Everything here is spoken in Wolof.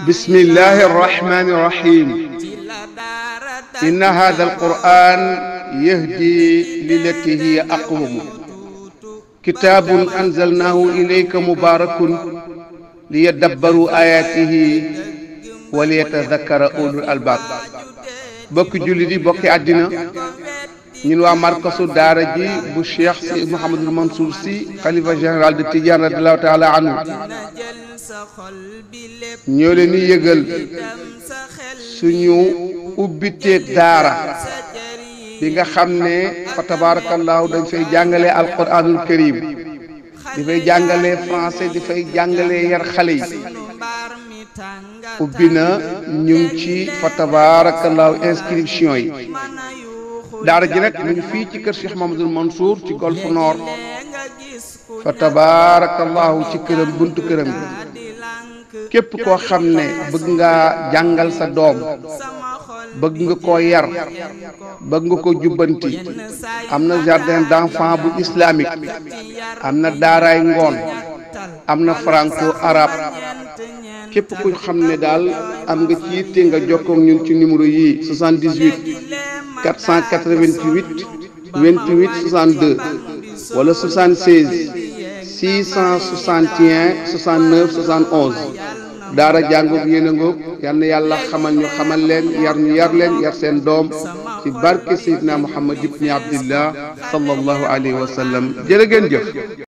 بسم الله الرحمن الرحيم إن هذا القرآن يهدي للتي هي أقوم كتاب أنزلناه إليك مبارك ليدبروا آياته وليتذكر أولو الألباب bokki jullit yi bokki àddina ñun waa markasu daara ji bu Cheikh si Mouhamadul Mansour si xalifa général de Tidiane radiallahu taala anhu ñoo leen di yëgal suñu ubbiteeg daara bi nga xam ne fa tabarakallahu dañ fay jàngale alquranul karim di fay jàngale français di fay jàngale yar xale yi ubbi na ñu ngi ci fa tabarakallahu inscription yi daara ji nag mu ngi fii ci kër Cheikh Mouhamadul Mansour ci Golf Nord fa tabarakallahu ci këram buntu këram bi képp koo xam ne bëgg nga jàngal sa doom bëgg nga koo yar bëgg nga ko jubbanti am na jardin d'enfants bu islamique am na daaraay ngoon am na franco arabe képp ku xam ne daal am nga ci yitte nga jokkoo ak ñun ci numéro yii 78 488 28 62 wala 76 661 69 71 daara jàngoog yéen a ngoog yal na yàlla xamal ñu xamal leen yar ñu yar leen yar seen doom ci barke Seydina Muhammad ibni Abdillah sallallahu alayhi wa sallam jërë ngeen jëf